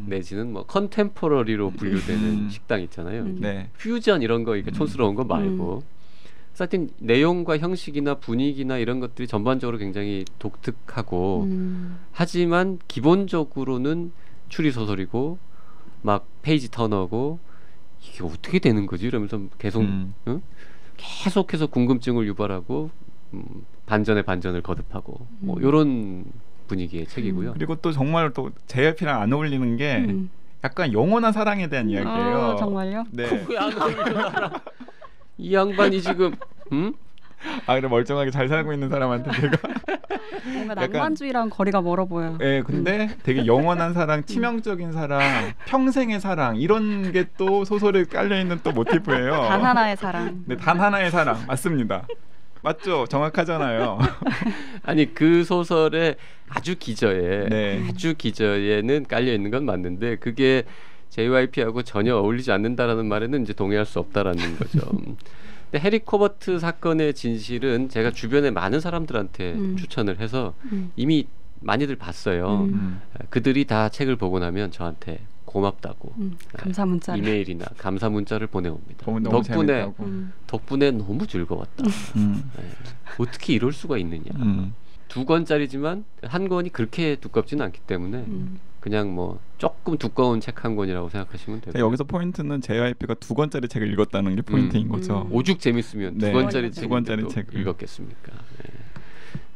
내지는 뭐 컨템포러리로 분류되는 식당 있잖아요. 네. 퓨전 이런 거 이렇게 촌스러운 거 말고 하여튼 내용과 형식이나 분위기나 이런 것들이 전반적으로 굉장히 독특하고 하지만 기본적으로는 추리 소설이고 막 페이지 터너고 이게 어떻게 되는 거지 이러면서 계속 응? 계속해서 궁금증을 유발하고 반전에 반전을 거듭하고 뭐 이런 분위기의 책이고요. 그리고 또 정말 또 JYP랑 안 어울리는 게 약간 영원한 사랑에 대한 이야기예요. 정말요? 네. 왜 안 어울려? 이 양반이 지금 아 그래 멀쩡하게 잘 살고 있는 사람한테 제가 뭔가 낭만주의랑 거리가 멀어 보여요. 네, 근데 되게 영원한 사랑, 치명적인 사랑, 평생의 사랑 이런 게 또 소설에 깔려 있는 또 모티프예요. 단 하나의 사랑. 네, 단 하나의 사랑 맞습니다. 맞죠? 정확하잖아요. 아니 그 소설의 아주 기저에 네. 아주 기저에는 깔려 있는 건 맞는데 그게 JYP하고 전혀 어울리지 않는다라는 말에는 이제 동의할 수 없다라는 거죠. 근데 해리 코버트 사건의 진실은 제가 주변에 많은 사람들한테 추천을 해서 이미 많이들 봤어요. 그들이 다 책을 보고 나면 저한테 고맙다고 감사 문자를 이메일이나 감사 문자를 보내옵니다. 너무 덕분에 너무 즐거웠다. 네. 어떻게 이럴 수가 있느냐. 2권짜리지만 한 권이 그렇게 두껍지는 않기 때문에 그냥 뭐 조금 두꺼운 책 한 권이라고 생각하시면 되고 여기서 포인트는 JYP가 2권짜리 책을 읽었다는 게 포인트인 거죠. 오죽 재밌으면 네. 2권짜리 책을 읽었겠습니까. 네.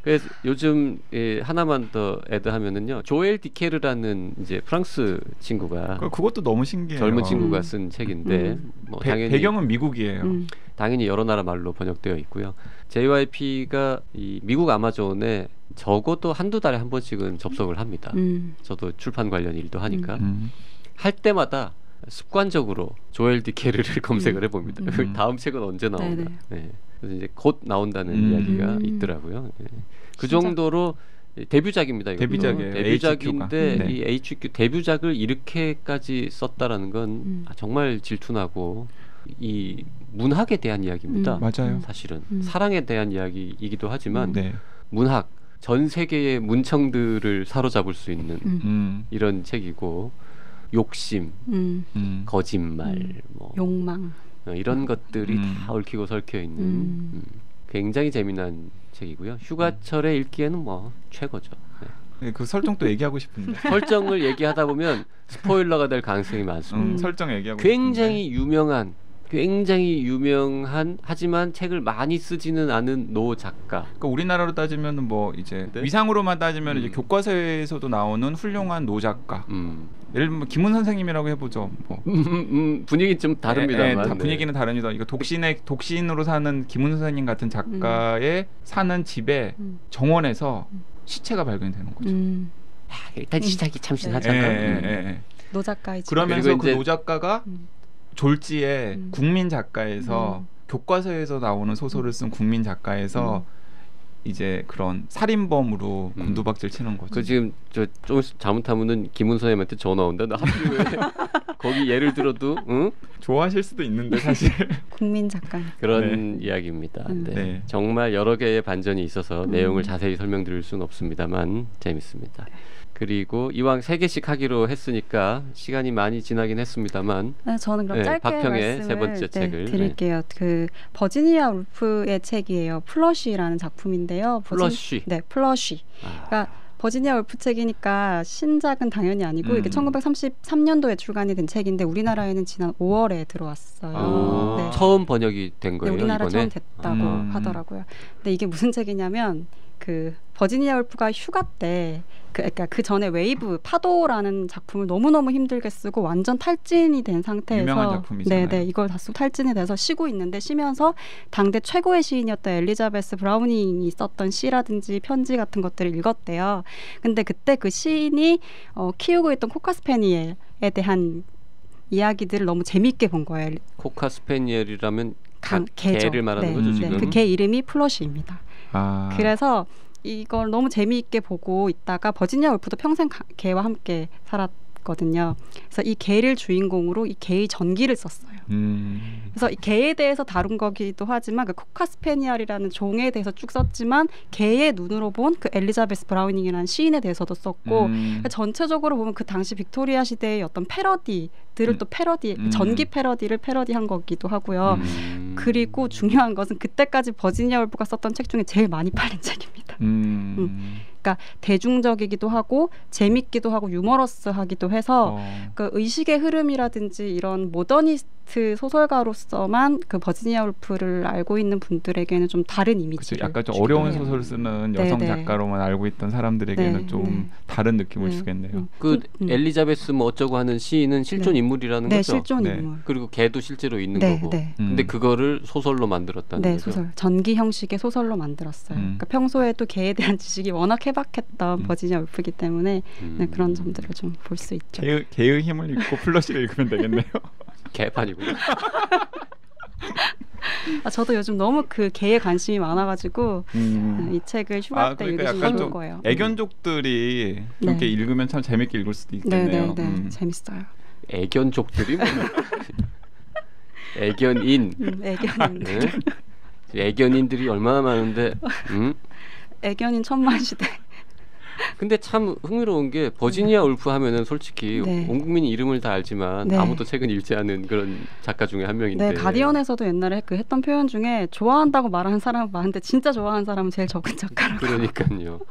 그래서 요즘 하나만 더 애드하면은요 조엘 디케르라는 이제 프랑스 친구가 그것도 너무 신기해요. 젊은 친구가 쓴 책인데 뭐 당연히 배경은 미국이에요. 당연히 여러 나라 말로 번역되어 있고요. JYP가 이 미국 아마존에 적어도 한두 달에 한 번씩은 접속을 합니다. 저도 출판 관련 일도 하니까 할 때마다 습관적으로 조엘 디케르를 검색을 해봅니다. 다음 책은 언제 나오나. 네. 그래서 이제 곧 나온다는 이야기가 있더라고요. 네. 그 정도로 데뷔작입니다. 이것도. 데뷔작이에요. 데뷔작인데 HQ가. 이 HQ 데뷔작을 이렇게까지 썼다라는 건 정말 질투나고 이 문학에 대한 이야기입니다. 맞아요. 사실은 사랑에 대한 이야기이기도 하지만 네. 문학 전 세계의 문청들을 사로잡을 수 있는 이런 책이고 욕심, 거짓말, 뭐 욕망 이런 것들이 다 얽히고 설켜 있는 굉장히 재미난 책이고요. 휴가철에 읽기에는 뭐 최고죠. 네. 네, 그 설정도 얘기하고 싶은데. 설정을 얘기하다 보면 스포일러가 될 가능성이 많습니다. 설정 얘기하고 굉장히 유명한 하지만 책을 많이 쓰지는 않은 노 작가. 그러니까 우리나라로 따지면 뭐 이제 네? 위상으로만 따지면 이제 교과서에서도 나오는 훌륭한 노 작가. 예를 들면 김훈 선생님이라고 해보죠. 뭐. 분위기 좀 다릅니다만. 분위기는 다릅니다. 이거 독신으로 사는 김훈 선생님 같은 작가의 사는 집에 정원에서 시체가 발견이 되는 거죠. 일단 시작이 참신하잖아. 노 작가의 집. 그러면서 그 노 작가가 졸지에 국민 작가에서 교과서에서 나오는 소설을 쓴 국민 작가에서 이제 그런 살인범으로 곤두박질 치는 거죠. 그 지금 저 좀 잘못하면은 김훈 선생님한테 전화 온다. 나 하필 왜 거기 예를 들어도 좋아하실 수도 있는데 사실 국민 작가 그런 이야기입니다. 네. 네. 정말 여러 개의 반전이 있어서 내용을 자세히 설명드릴 수는 없습니다만 재밌습니다. 그리고 이왕 3개씩 하기로 했으니까 시간이 많이 지나긴 했습니다만 저는 그럼 짧게 박평의 말씀을 세 번째 책을 드릴게요. 그 버지니아 울프의 책이에요. 플러쉬라는 작품인데요. 플러쉬. 네, 플러쉬. 그러니까 버지니아 울프 책이니까 신작은 당연히 아니고 이게 1933년도에 출간이 된 책인데 우리나라에는 지난 5월에 들어왔어요. 네. 처음 번역이 된 거예요. 네, 우리나라 이번에? 처음 됐다고 하더라고요. 근데 이게 무슨 책이냐면 그 버지니아 울프가 휴가 때 그러니까 그 전에 웨이브 파도라는 작품을 너무너무 힘들게 쓰고 완전 탈진이 된 상태에서 유명한 작품이잖아요. 네네 이걸 다 쓰고 탈진이 돼서 쉬고 있는데 쉬면서 당대 최고의 시인이었던 엘리자베스 브라우닝이 썼던 시라든지 편지 같은 것들을 읽었대요. 근데 그때 그 시인이 키우고 있던 코카스페니엘에 대한 이야기들을 너무 재미있게 본 거예요. 코카스페니엘이라면 개죠. 개를 말하는 네, 거죠 지금. 그 개 이름이 플러시입니다. 아. 그래서 이걸 너무 재미있게 보고 있다가 버지니아 울프도 평생 개와 함께 살았거든요. 그래서 이 개를 주인공으로 이 개의 전기를 썼어요. 그래서 이 개에 대해서 다룬 거기도 하지만 그 코카스페니알이라는 종에 대해서 쭉 썼지만 개의 눈으로 본 그 엘리자베스 브라우닝이라는 시인에 대해서도 썼고 그러니까 전체적으로 보면 그 당시 빅토리아 시대의 어떤 패러디들을 또 전기 패러디를 패러디한 거기도 하고요. 그리고 중요한 것은 그때까지 버지니아 울프가 썼던 책 중에 제일 많이 팔린 책입니다. 그러니까 대중적이기도 하고 재밌기도 하고 유머러스하기도 해서 그 의식의 흐름이라든지 이런 모더니스트 소설가로서만 그 버지니아 울프를 알고 있는 분들에게는 좀 다른 이미지를 약간 좀 어려운 해요. 소설 쓰는 여성 네네. 작가로만 알고 있던 사람들에게는 네, 좀 네. 다른 느낌을 네. 주겠네요. 그 엘리자베스 뭐 어쩌고 하는 시인은 실존 네. 인물이라는 네, 거죠. 실존 네. 인물. 그리고 개도 실제로 있는 네, 거고. 네. 근데 그거를 소설로 만들었다는 네, 거죠. 소설. 전기 형식의 소설로 만들었어요. 그러니까 평소에도 개에 대한 지식이 워낙 해박했던 버지니아 울프이기 때문에 네, 그런 점들을 좀 볼 수 있죠. 개의 힘을 읽고 플러시를 읽으면 되겠네요. 개판이군요. 저도 요즘 너무 그 개에 관심이 많아가지고 이 책을 휴가 때 그러니까 읽으시면 약간 좋을 좀 거예요. 애견족들이 네. 이렇게 읽으면 참 재밌게 읽을 수도 네, 있겠네요. 네, 네. 재밌어요. 애견족들이 뭐 애견인. 애견인. 네? 애견인들이 얼마나 많은데. 애견인 천만시대. 근데 참 흥미로운 게 버지니아 울프 하면은 솔직히 네. 온 국민이 이름을 다 알지만 네. 아무도 책은 읽지 않은 그런 작가 중에 한 명인데. 네, 가디언에서도 옛날에 그 했던 표현 중에 좋아한다고 말하는 사람은 많은데 진짜 좋아하는 사람은 제일 적은 작가라고. 그러니까요.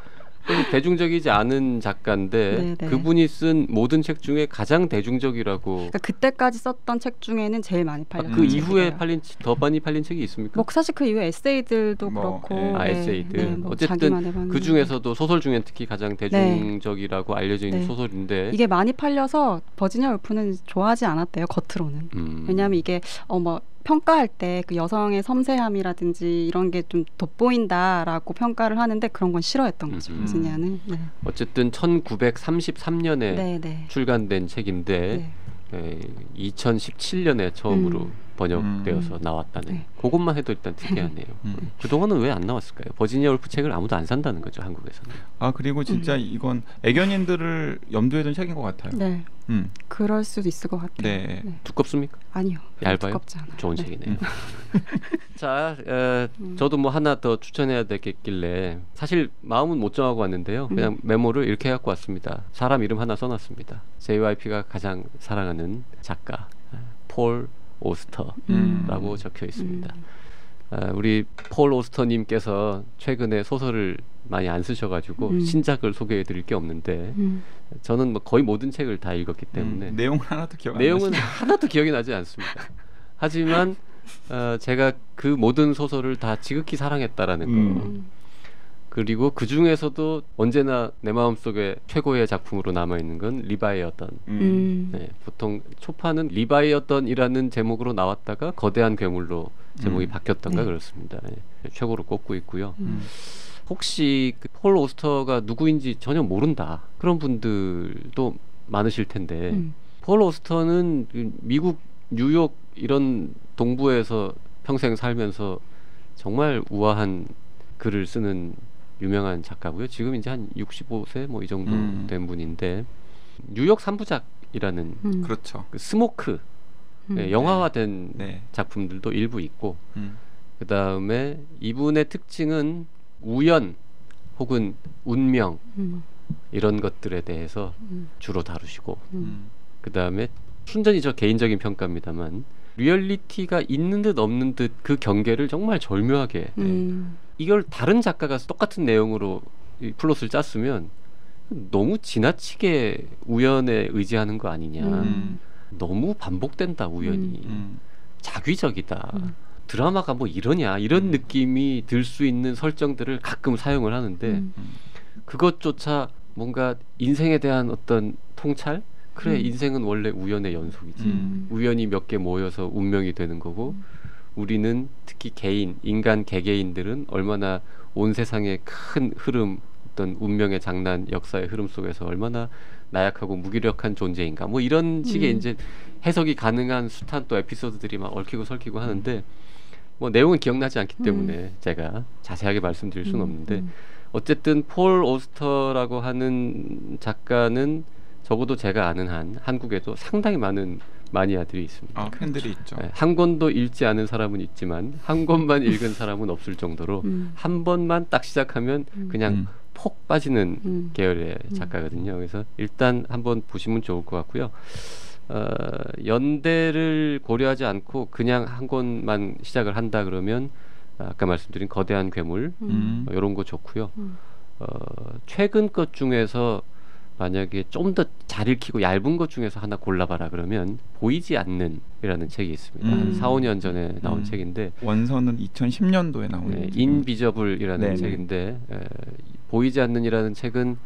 대중적이지 않은 작가인데 네, 네. 그분이 쓴 모든 책 중에 가장 대중적이라고. 그러니까 그때까지 썼던 책 중에는 제일 많이 팔렸던 그 이후에 책이에요. 더 많이 팔린 책이 있습니까? 뭐 사실 그 이후에 에세이들도 뭐, 그렇고 예. 아, 에세이들. 뭐 어쨌든 자기만의 방향. 그 중에서도 소설 중엔 특히 가장 대중적이라고 알려져 있는 네. 소설인데. 이게 많이 팔려서 버지니아 울프는 좋아하지 않았대요, 겉으로는. 왜냐하면 이게 뭐 평가할 때 그 여성의 섬세함이라든지 이런 게 좀 돋보인다라고 평가를 하는데 그런 건 싫어했던 거죠, 버지니아는. 네. 어쨌든 1933년에 네, 네. 출간된 책인데 네. 2017년에 처음으로 번역되어서 나왔다는. 네. 그것만 해도 일단 특이하네요. 그동안은 왜 안 나왔을까요? 버지니아 울프 책을 아무도 안 산다는 거죠, 한국에서는. 그리고 진짜 이건 애견인들을 염두에 둔 책인 것 같아요. 네. 그럴 수도 있을 것 같아요. 네. 두껍습니까? 아니요. 얇아요? 두껍지 않아요. 좋은 네. 책이네요. 자, 저도 뭐 하나 더 추천해야 되겠길래 사실 마음은 못 정하고 왔는데요. 그냥 메모를 이렇게 갖고 왔습니다. 사람 이름 하나 써놨습니다. JYP가 가장 사랑하는 작가 폴 오스터라고 적혀 있습니다. 우리 폴 오스터님께서 최근에 소설을 많이 안 쓰셔가지고 신작을 소개해드릴 게 없는데 저는 뭐 거의 모든 책을 다 읽었기 때문에 내용은 하나도 기억 안 내용은 나시죠? 하나도 기억이 나지 않습니다. 하지만 제가 그 모든 소설을 다 지극히 사랑했다라는 거. 그리고 그 중에서도 언제나 내 마음속에 최고의 작품으로 남아있는 건 리바이어던. 네, 보통 초판은 리바이어던이라는 제목으로 나왔다가 거대한 괴물로 제목이 바뀌었던가 그렇습니다. 네, 최고로 꼽고 있고요. 혹시 그 폴 오스터가 누구인지 전혀 모른다 그런 분들도 많으실 텐데 폴 오스터는 미국 뉴욕 이런 동부에서 평생 살면서 정말 우아한 글을 쓰는 유명한 작가고요. 지금 이제 한 65세 뭐 이 정도 된 분인데 뉴욕 3부작이라는 그렇죠. 그 스모크 네, 영화화된 네. 작품들도 일부 있고 그 다음에 이분의 특징은 우연 혹은 운명 이런 것들에 대해서 주로 다루시고 그 다음에 순전히 저 개인적인 평가입니다만 리얼리티가 있는 듯 없는 듯 그 경계를 정말 절묘하게 이걸 다른 작가가 똑같은 내용으로 이 플롯을 짰으면 너무 지나치게 우연에 의지하는 거 아니냐. 너무 반복된다 우연히. 자기적이다. 드라마가 뭐 이러냐 이런 느낌이 들 수 있는 설정들을 가끔 사용을 하는데 그것조차 뭔가 인생에 대한 어떤 통찰? 그래 인생은 원래 우연의 연속이지. 우연이 몇 개 모여서 운명이 되는 거고 우리는 특히 개인, 인간 개개인들은 얼마나 온 세상의 큰 흐름, 어떤 운명의 장난, 역사의 흐름 속에서 얼마나 나약하고 무기력한 존재인가. 뭐 이런 식의 이제 해석이 가능한 숱한 또 에피소드들이 막 얽히고 설키고 하는데 뭐 내용은 기억나지 않기 때문에 제가 자세하게 말씀드릴 수는 없는데 어쨌든 폴 오스터라고 하는 작가는 적어도 제가 아는 한 한국에도 상당히 많은 마니아들이 있습니다. 팬들이 있죠. 네, 한 권도 읽지 않은 사람은 있지만 한 권만 읽은 사람은 없을 정도로 한 번만 딱 시작하면 그냥 폭 빠지는 계열의 작가거든요. 그래서 일단 한번 보시면 좋을 것 같고요. 연대를 고려하지 않고 그냥 한 권만 시작을 한다 그러면 아까 말씀드린 거대한 괴물 이런 거 좋고요. 최근 것 중에서 만약에 좀 더 잘 읽히고 얇은 것 중에서 하나 골라봐라 그러면 보이지 않는 이라는 책이 있습니다. 한 4, 5년 전에 나온 책인데 원서는 2010년도에 나온 네, 인비저블이라는 책인데 보이지 않는이라는 책은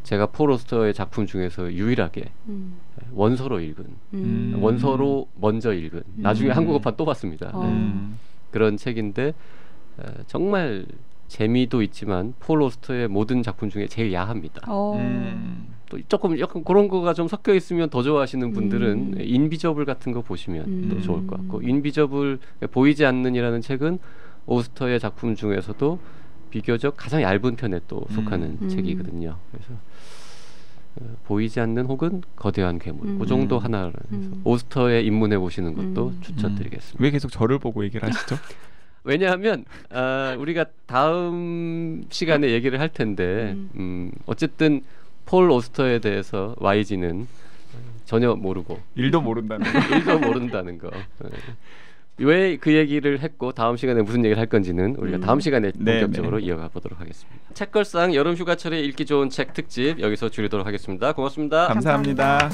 제가 폴 오스터의 작품 중에서 유일하게 원서로 읽은 원서로 먼저 읽은 나중에 한국어판 또 봤습니다. 그런 책인데 정말 재미도 있지만 폴 오스터의 모든 작품 중에 제일 야합니다. 또 조금 약간 그런 거가 좀 섞여 있으면 더 좋아하시는 분들은 인비저블 같은 거 보시면 또 좋을 것 같고 인비저블 보이지 않는이라는 책은 오스터의 작품 중에서도 비교적 가장 얇은 편에 또 속하는 책이거든요. 그래서 보이지 않는 혹은 거대한 괴물 그 정도 하나를 해서 오스터에 입문해 보시는 것도 추천드리겠습니다. 왜 계속 저를 보고 얘기를 하시죠? 왜냐하면 우리가 다음 시간에 얘기를 할 텐데 어쨌든 폴 오스터에 대해서 YG는 전혀 모르고 일도 모른다는 거. 일도 모른다는 거. 왜 그 얘기를 했고 다음 시간에 무슨 얘기를 할 건지는 우리가 다음 시간에 본격적으로 이어가 보도록 하겠습니다. 책걸상 여름 휴가철에 읽기 좋은 책 특집 여기서 줄이도록 하겠습니다. 고맙습니다. 감사합니다.